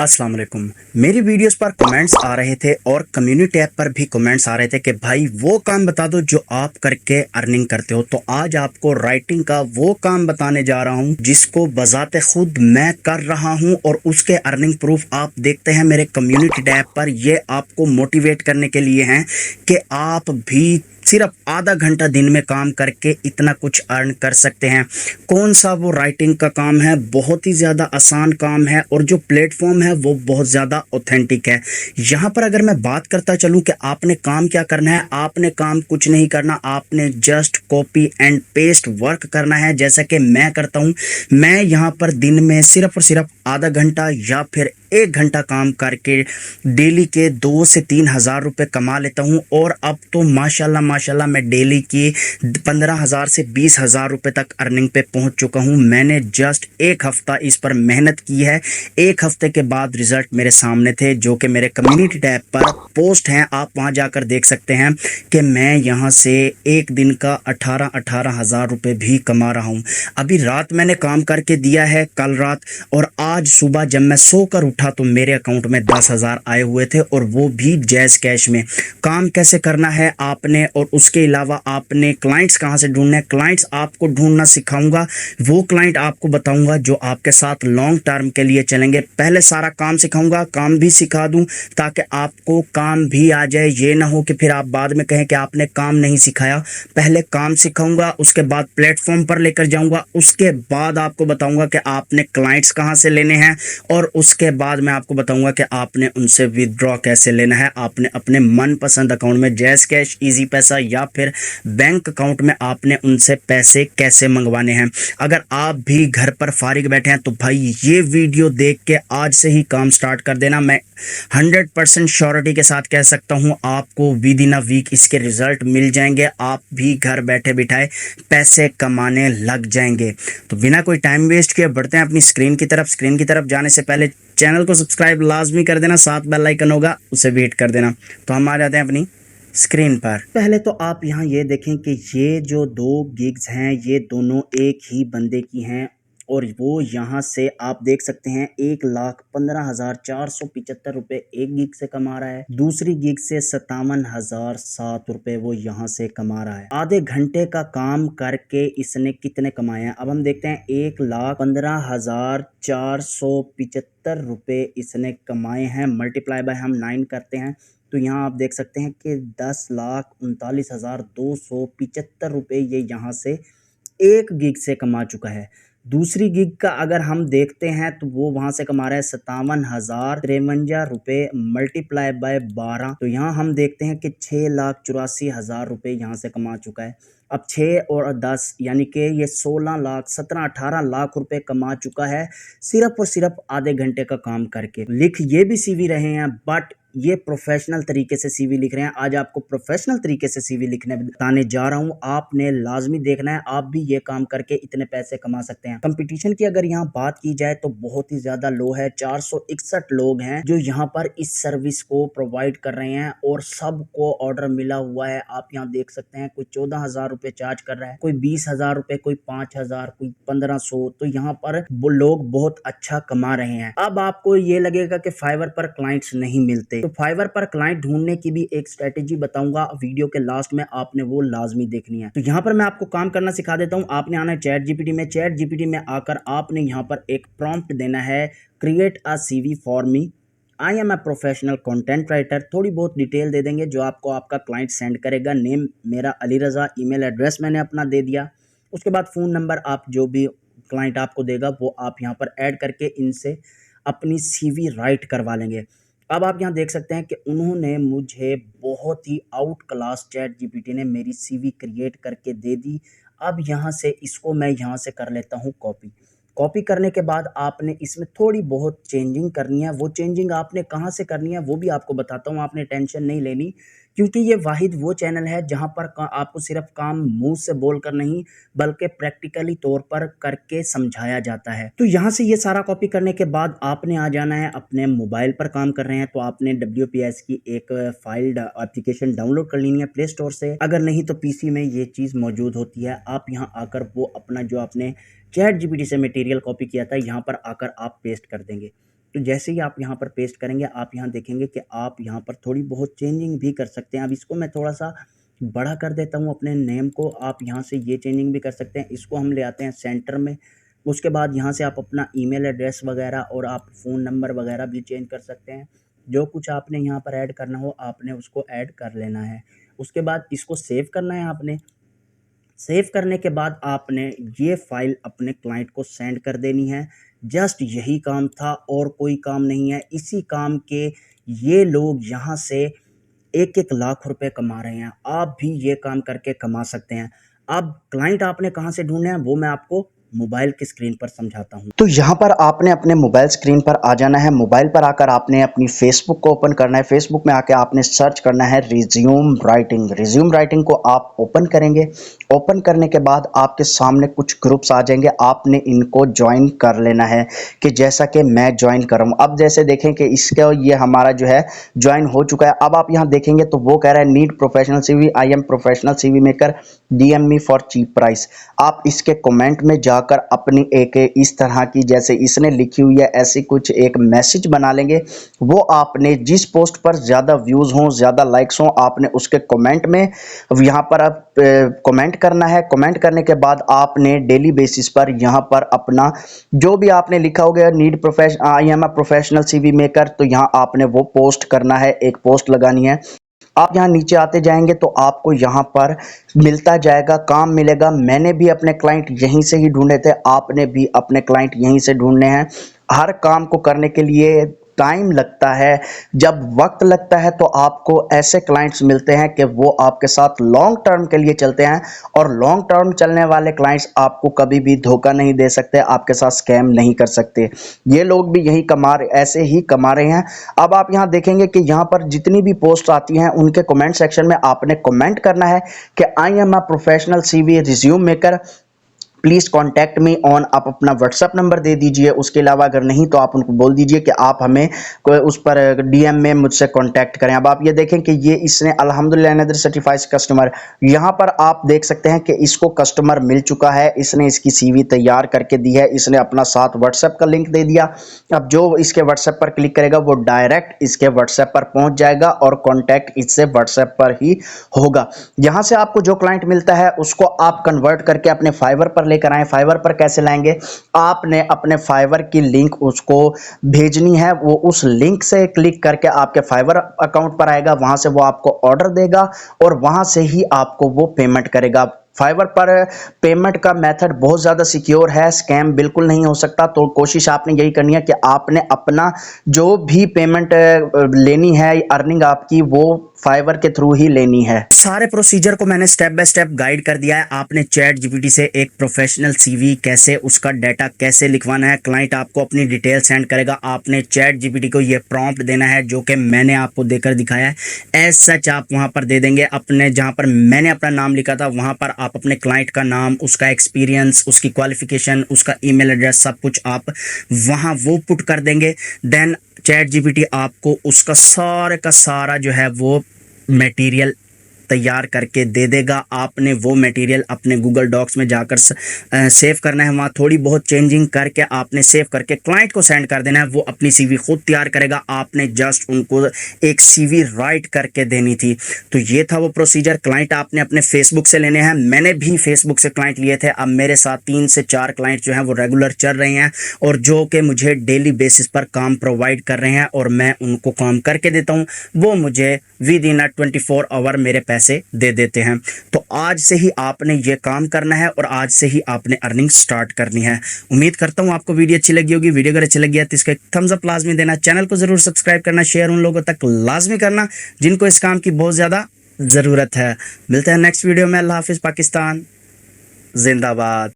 अस्सलाम वालेकुम। मेरी वीडियोस पर कमेंट्स आ रहे थे और कम्युनिटी टैब पर भी कमेंट्स आ रहे थे कि भाई वो काम बता दो जो आप करके अर्निंग करते हो। तो आज आपको राइटिंग का वो काम बताने जा रहा हूं जिसको बजाते खुद मैं कर रहा हूं और उसके अर्निंग प्रूफ आप देखते हैं मेरे कम्युनिटी टैब पर। ये आपको मोटिवेट करने के लिए हैं कि आप भी सिर्फ आधा घंटा दिन में काम करके इतना कुछ अर्न कर सकते हैं। कौन सा वो राइटिंग का काम है? बहुत ही ज़्यादा आसान काम है और जो प्लेटफॉर्म है वो बहुत ज़्यादा ऑथेंटिक है। यहाँ पर अगर मैं बात करता चलूँ कि आपने काम क्या करना है, आपने काम कुछ नहीं करना, आपने just copy and paste work करना है जैसा कि मैं करता हूँ। मैं यहाँ पर दिन में सिर्फ और सिर्फ आधा घंटा या फिर 1 घंटा काम करके डेली के 2 से 3 हज़ार रुपये कमा लेता हूँ। और अब तो माशाल्लाह माशाल्लाह मैं डेली की 15 हज़ार से 20 हज़ार रुपये तक अर्निंग पे पहुँच चुका हूँ। मैंने जस्ट 1 हफ़्ता इस पर मेहनत की है। 1 हफ़्ते के बाद रिज़ल्ट मेरे सामने थे जो कि मेरे कम्युनिटी टैब पर पोस्ट हैं, आप वहाँ जाकर देख सकते हैं कि मैं यहाँ से एक दिन का 18 हज़ार रुपये भी कमा रहा हूँ। अभी रात मैंने काम करके दिया है, कल रात, और आज सुबह जब मैं सोकर उठा तो मेरे अकाउंट में 10 हज़ार आए हुए थे और वो भी जैज़ कैश में। काम कैसे करना है आपने, और उसके अलावा आपने क्लाइंट्स कहाँ से ढूंढने हैं, क्लाइंट्स आपको ढूंढना सिखाऊंगा। वो क्लाइंट आपको बताऊंगा जो आपके साथ लॉन्ग टर्म के लिए चलेंगे। पहले सारा काम सिखाऊंगा, काम भी सिखा दूं ताकि आपको काम भी आ जाए। ये ना हो कि फिर आप बाद में कहें कि आपने काम नहीं सिखाया। पहले काम सिखाऊंगा, उसके बाद प्लेटफॉर्म पर लेकर जाऊंगा, उसके बाद आपको बताऊंगा कि आपने क्लाइंट्स कहाँ से लेने हैं, और उसके बाद मैं आपको बताऊंगा कि आपने उनसे विदड्रॉ कैसे लेना है। आपने अपने मनपसंद अकाउंट में जैज़ कैश, इजी पैसा या फिर बैंक अकाउंट में आपने उनसे पैसे कैसे मंगवाने हैं। अगर आप भी घर पर फारिग बैठे हैं तो भाई ये वीडियो देख के आज से ही काम स्टार्ट कर देना। मैं 100% श्योरिटी के साथ कह सकता हूं आपको विद इन अ वीक इसके रिजल्ट मिल जाएंगे। आप भी घर बैठे बिठाए पैसे कमाने लग जाएंगे। तो बिना कोई टाइम वेस्ट किए बढ़ते हैं अपनी स्क्रीन की तरफ। स्क्रीन की तरफ जाने से पहले चैनल को सब्सक्राइब लाजमी कर देना, साथ बेल आइकन होगा उसे भी हिट कर देना। तो हम आ जाते हैं अपनी स्क्रीन पर। पहले तो आप यहाँ ये देखें कि ये जो 2 गिग्स हैं ये दोनों एक ही बंदे की हैं, और वो यहाँ से आप देख सकते हैं 1,15,475 रुपये एक गिग से कमा रहा है। दूसरी गिग से 57,007 रुपये वो यहाँ से कमा रहा है। आधे घंटे का काम करके इसने कितने कमाए हैं अब हम देखते हैं। 1,15,475 रुपये इसने कमाए हैं। मल्टीप्लाई बाय हम 9 करते हैं तो यहाँ आप देख सकते हैं कि 10,39,275 रुपये ये यहाँ से एक गिग से कमा चुका है। दूसरी गिग का अगर हम देखते हैं तो वो वहां से कमा रहा है 57,053 रुपये मल्टीप्लाई बाय 12। तो यहाँ हम देखते हैं कि 6,84,000 रुपये यहाँ से कमा चुका है। अब 6 और 10 यानी कि ये 16 लाख 17-18 लाख रुपए कमा चुका है सिर्फ और सिर्फ आधे घंटे का काम करके। लिख ये भी सीवी रहे हैं बट ये प्रोफेशनल तरीके से सीवी लिख रहे हैं। आज आपको प्रोफेशनल तरीके से सीवी लिखने बताने जा रहा हूं। आपने लाजमी देखना है, आप भी ये काम करके इतने पैसे कमा सकते हैं। कंपटीशन की अगर यहाँ बात की जाए तो बहुत ही ज्यादा लो है। 461 लोग हैं जो यहाँ पर इस सर्विस को प्रोवाइड कर रहे हैं और सबको ऑर्डर मिला हुआ है। आप यहाँ देख सकते हैं कोई 14,000 रुपए चार्ज कर रहा है, कोई 20,000 रुपए, कोई 5,000, कोई 1,500। तो यहाँ पर वो लोग बहुत अच्छा कमा रहे हैं। अब आपको ये लगेगा कि फाइवर पर क्लाइंट्स नहीं मिलते, तो फाइवर पर क्लाइंट ढूंढने की भी एक स्ट्रेटेजी बताऊंगा वीडियो के लास्ट में, आपने वो लाजमी देखनी है। तो यहाँ पर मैं आपको काम करना सिखा देता हूँ। आपने आना है चैट जीपीटी में। चैट जीपीटी में आकर आपने यहाँ पर एक प्रॉम्प्ट देना है, create a CV for me, I am a professional content writer. थोड़ी बहुत डिटेल दे देंगे जो आपको आपका क्लाइंट सेंड करेगा। नेम मेरा अली रज़ा, ईमेल एड्रेस मैंने अपना दे दिया। उसके बाद फ़ोन नंबर आप जो भी क्लाइंट आपको देगा वो आप यहाँ पर ऐड करके इनसे अपनी सीवी राइट करवा लेंगे। अब आप यहाँ देख सकते हैं कि उन्होंने मुझे बहुत ही आउट क्लास चैट जीपीटी ने मेरी सीवी क्रिएट करके दे दी। अब यहाँ से इसको मैं यहाँ से कर लेता हूँ कॉपी। कॉपी करने के बाद आपने इसमें थोड़ी बहुत चेंजिंग करनी है। वो चेंजिंग आपने कहाँ से करनी है वो भी आपको बताता हूँ। आपने टेंशन नहीं लेनी क्योंकि ये वाहिद वो चैनल है जहाँ पर आपको सिर्फ काम मुंह से बोलकर नहीं बल्कि प्रैक्टिकली तौर पर करके समझाया जाता है। तो यहाँ से ये सारा कॉपी करने के बाद आपने आ जाना है अपने मोबाइल पर काम कर रहे हैं तो आपने WPS की एक फाइल एप्लीकेशन डाउनलोड कर लेनी है प्ले स्टोर से। अगर नहीं तो PC में ये चीज़ मौजूद होती है। आप यहाँ आकर वो अपना जो आपने चैट जीपीटी से मटेरियल कॉपी किया था यहाँ पर आकर आप पेस्ट कर देंगे। तो जैसे ही आप यहाँ पर पेस्ट करेंगे, आप यहाँ देखेंगे कि आप यहाँ पर थोड़ी बहुत चेंजिंग भी कर सकते हैं। अब इसको मैं थोड़ा सा बड़ा कर देता हूँ अपने नेम को, आप यहाँ से ये चेंजिंग भी कर सकते हैं। इसको हम ले आते हैं सेंटर में। उसके बाद यहाँ से आप अपना ईमेल एड्रेस वगैरह और आप फ़ोन नंबर वगैरह भी चेंज कर सकते हैं। जो कुछ आपने यहाँ पर ऐड करना हो आपने उसको ऐड कर लेना है। उसके बाद इसको सेव करना है आपने। सेव करने के बाद आपने ये फ़ाइल अपने क्लाइंट को सेंड कर देनी है। जस्ट यही काम था और कोई काम नहीं है। इसी काम के ये लोग यहाँ से 1-1 लाख रुपए कमा रहे हैं। आप भी ये काम करके कमा सकते हैं। अब क्लाइंट आपने कहाँ से ढूँढने हैं वो मैं आपको मोबाइल की स्क्रीन पर समझाता हूँ। तो यहाँ पर आपने अपने मोबाइल स्क्रीन पर आ जाना है। मोबाइल पर आकर आपने अपनी फेसबुक को ओपन करना है। फेसबुक में आके आपने सर्च करना है रिज्यूम राइटिंग। रिज्यूम राइटिंग को आप ओपन करेंगे। ओपन करने के बाद आपके सामने कुछ ग्रुप्स आ जाएंगे, आपने इनको ज्वाइन कर लेना है कि जैसा कि मैं ज्वाइन कर रहा हूँ। अब जैसे देखें कि इसका ये हमारा जो है ज्वाइन हो चुका है। अब आप यहाँ देखेंगे तो वो कह रहा है need professional CV, I am professional CV maker, DM me for cheap price. आप इसके कमेंट में जाकर अपनी एक इस तरह की जैसे इसने लिखी हुई है ऐसी कुछ एक मैसेज बना लेंगे। वो आपने जिस पोस्ट पर ज़्यादा व्यूज़ हों, ज़्यादा लाइक्स हों, आपने उसके कमेंट में यहाँ पर आप कमेंट करना है। कमेंट करने के बाद आपने डेली बेसिस पर यहाँ पर अपना जो भी आपने लिखा होगा need profession I am a professional CV maker, तो यहाँ आपने वो पोस्ट करना है, एक पोस्ट लगानी है। आप यहाँ नीचे आते जाएंगे तो आपको यहाँ पर मिलता जाएगा, काम मिलेगा। मैंने भी अपने क्लाइंट यहीं से ही ढूंढे थे, आपने भी अपने क्लाइंट यहीं से ढूंढने हैं। हर काम को करने के लिए टाइम लगता है, जब वक्त लगता है तो आपको ऐसे क्लाइंट्स मिलते हैं कि वो आपके साथ लॉन्ग टर्म के लिए चलते हैं। और लॉन्ग टर्म चलने वाले क्लाइंट्स आपको कभी भी धोखा नहीं दे सकते, आपके साथ स्कैम नहीं कर सकते। ये लोग भी यही ऐसे ही कमा रहे हैं। अब आप यहाँ देखेंगे कि यहाँ पर जितनी भी पोस्ट आती हैं उनके कमेंट सेक्शन में आपने कमेंट करना है कि I am a professional CV resume maker, please contact me on. आप अपना व्हाट्सअप नंबर दे दीजिए। उसके अलावा अगर नहीं तो आप उनको बोल दीजिए कि आप हमें कोई उस पर डीएम में मुझसे कॉन्टैक्ट करें। अब आप ये देखें कि ये इसने अल्हम्दुलिल्लाह अनदर सर्टिफाइड कस्टमर, यहाँ पर आप देख सकते हैं कि इसको कस्टमर मिल चुका है। इसने इसकी सीवी तैयार करके दी है, इसने अपना साथ व्हाट्सएप का लिंक दे दिया। अब जो इसके व्हाट्सएप पर क्लिक करेगा वो डायरेक्ट इसके व्हाट्सएप पर पहुंच जाएगा और कॉन्टैक्ट इससे व्हाट्सएप पर ही होगा। यहाँ से आपको जो क्लाइंट मिलता है उसको आप कन्वर्ट करके अपने फाइवर पर लेकर आए। फाइवर पर कैसे लाएंगे, आपने अपने फाइवर की लिंक उसको भेजनी है। वो उस लिंक से क्लिक करके आपके फाइवर अकाउंट पर आएगा, वहां से वो आपको ऑर्डर देगा और वहां से ही आपको वो पेमेंट करेगा। फाइवर पर पेमेंट का मेथड बहुत ज़्यादा सिक्योर है, स्कैम बिल्कुल नहीं हो सकता। तो कोशिश आपने यही करनी है कि आपने अपना जो भी पेमेंट लेनी है, अर्निंग आपकी वो फाइवर के थ्रू ही लेनी है। सारे प्रोसीजर को मैंने स्टेप बाय स्टेप गाइड कर दिया है। आपने चैट जीपीटी से एक प्रोफेशनल सीवी कैसे, उसका डाटा कैसे लिखवाना है, क्लाइंट आपको अपनी डिटेल सेंड करेगा, आपने चैट जीपीटी को ये प्रॉम्प्ट देना है जो कि मैंने आपको देकर दिखाया है। एज सच आप वहां पर दे देंगे अपने, जहां पर मैंने अपना नाम लिखा था वहां पर आप अपने क्लाइंट का नाम, उसका एक्सपीरियंस, उसकी क्वालिफिकेशन, उसका ईमेल एड्रेस, सब कुछ आप वहां वो पुट कर देंगे। देन चैट जीपीटी आपको उसका सारे का सारा जो है वो मटेरियल तैयार करके दे देगा। आपने वो मटेरियल अपने गूगल डॉक्स में जाकर सेव करना है, वहाँ थोड़ी बहुत चेंजिंग करके आपने सेव करके क्लाइंट को सेंड कर देना है। वो अपनी सीवी खुद तैयार करेगा, आपने जस्ट उनको एक सीवी राइट करके देनी थी। तो ये था वो प्रोसीजर। क्लाइंट आपने अपने फेसबुक से लेने हैं। मैंने भी फेसबुक से क्लाइंट लिए थे। अब मेरे साथ 3 से 4 क्लाइंट जो हैं वो रेगुलर चल रहे हैं और जो कि मुझे डेली बेसिस पर काम प्रोवाइड कर रहे हैं और मैं उनको काम करके देता हूँ। वो मुझे विद इन 24 आवर मेरे पैसे दे देते हैं। तो आज से ही आपने ये काम करना है और आज से ही आपने अर्निंग स्टार्ट करनी है। उम्मीद करता हूं आपको वीडियो अच्छी लगी होगी। वीडियो अगर अच्छी लगी है तो इसको एक थम्स अप लाजमी देना, चैनल को जरूर सब्सक्राइब करना, शेयर उन लोगों तक लाजमी करना जिनको इस काम की बहुत ज़्यादा ज़रूरत है। मिलते हैं नेक्स्ट वीडियो में। अल्लाह हाफिज़। पाकिस्तान जिंदाबाद।